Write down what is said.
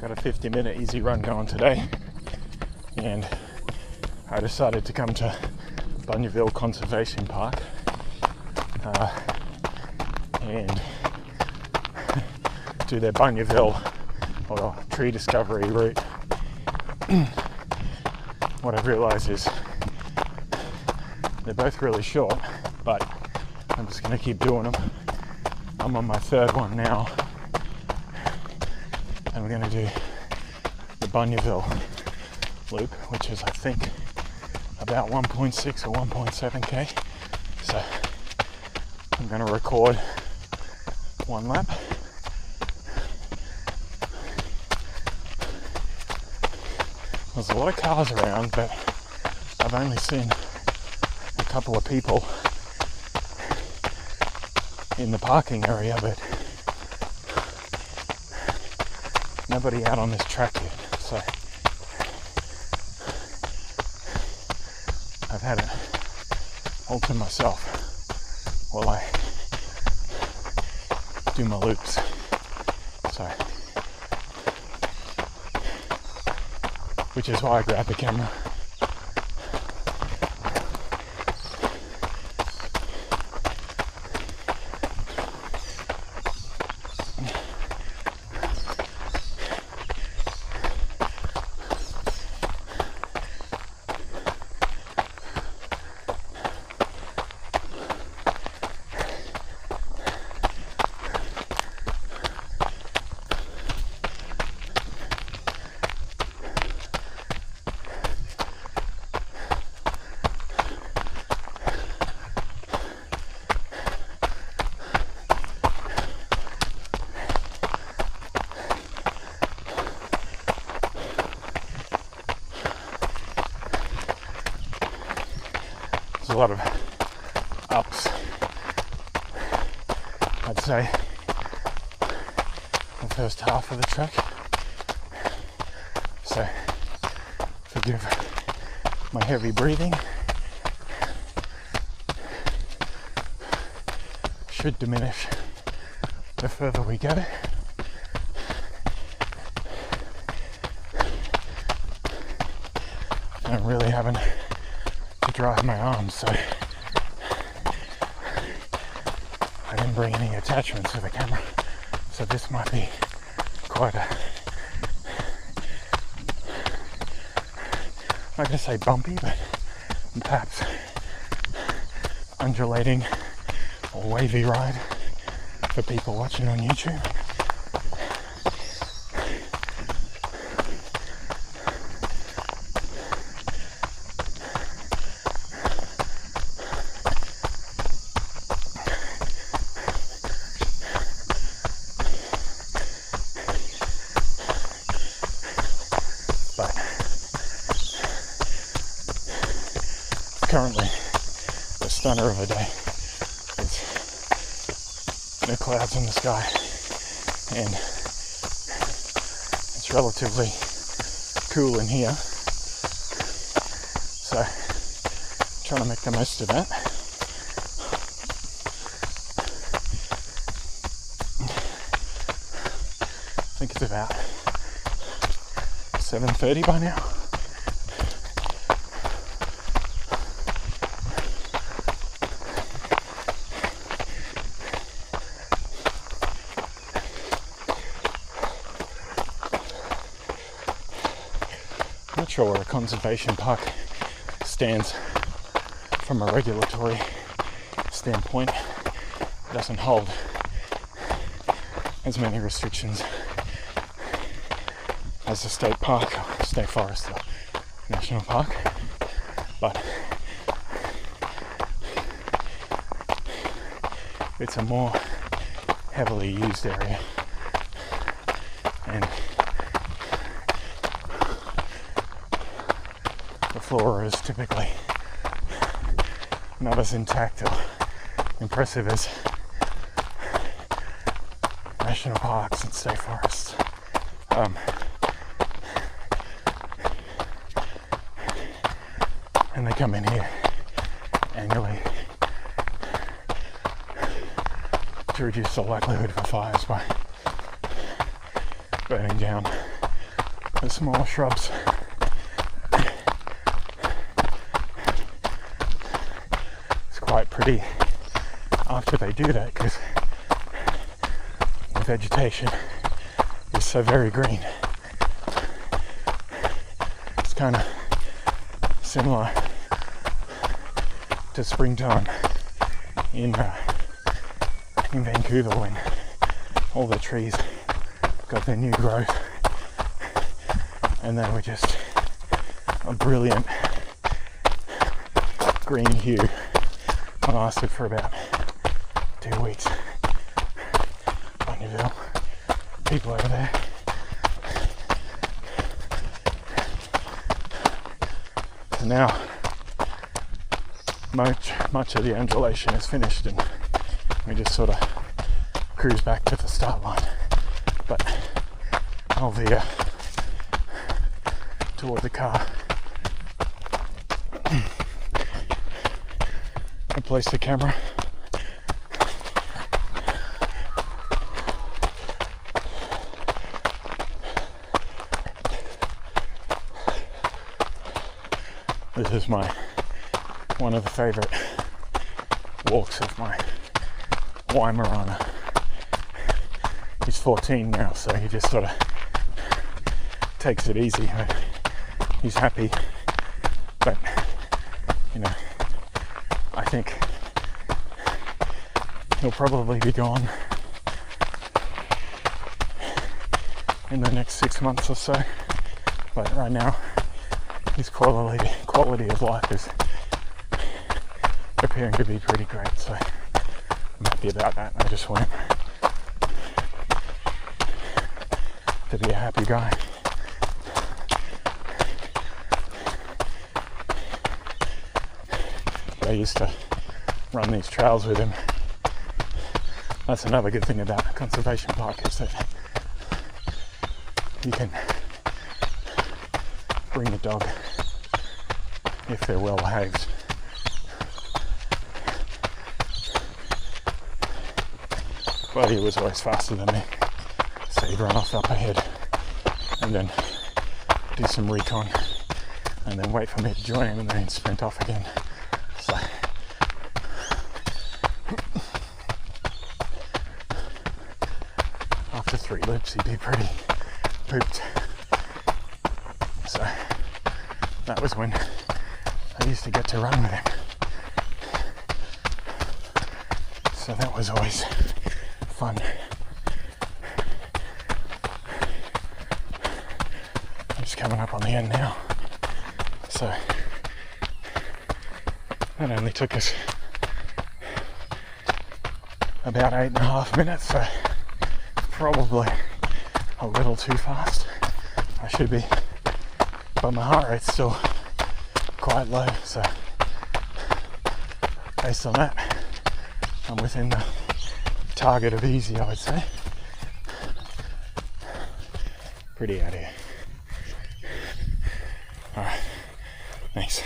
got a 50-minute easy run going today, and I decided to come to Bunyaville Conservation Park and do their Bunyaville or tree discovery route. What I've realised is they're both really short, but I'm just going to keep doing them. I'm on my third one now, and we're going to do the Bunyaville loop, which is I think about 1.6 or 1.7k. So I'm going to record one lap. There's a lot of cars around, but I've only seen a couple of people in the parking area, but nobody out on this track yet. So I've had it all to myself while I do my loops. So, which is why I grabbed the camera. There's a lot of ups, I'd say, the first half of the track, so forgive my heavy breathing. Should diminish the further we go. I'm really having to drive my arms, so I didn't bring any attachments to the camera, so this might be quite a, I'm not going to say bumpy, but perhaps undulating or wavy ride for people watching on YouTube. Currently a stunner of a day. It's no clouds in the sky, and it's relatively cool in here, so trying to make the most of that. I think it's about 7:30 by now. Not sure where a conservation park stands from a regulatory standpoint. It doesn't hold as many restrictions as a state park, or state forest, or national park, but it's a more heavily used area, and the flora is typically not as intact or impressive as national parks and state forests. And they come in here annually to reduce the likelihood for fires by burning down the small shrubs. It's quite pretty after they do that because the vegetation is so very green. It's kind of similar to springtime in Vancouver when all the trees got their new growth and they were just a brilliant green hue. It lasted for about 2 weeks. Bunyaville, people over there. So now much of the undulation is finished and we just sort of cruise back to the start line. But I'll veer toward the car and place the camera. This is one of the favourite walks of my Weimaraner. He's 14 now, so he just sort of takes it easy. He's happy, but you know, I think he'll probably be gone in the next 6 months or so. But right now, his quality of life is appearing to be pretty great, so I'm happy about that. I just want him to be a happy guy. I used to run these trails with him. That's another good thing about the conservation park, is that you can bring the dog if they're well behaved. Well, he was always faster than me, so he'd run off up ahead and then do some recon and then wait for me to join him and then he'd sprint off again. So after 3 loops he'd be pretty pooped. So that was when I used to get to run with him. So that was always fun. I'm just coming up on the end now. So that only took us about 8.5 minutes, so probably a little too fast. I should be, but my heart rate's still quite low, so based on that, I'm within the target of easy, I would say. Pretty out here. Alright, thanks.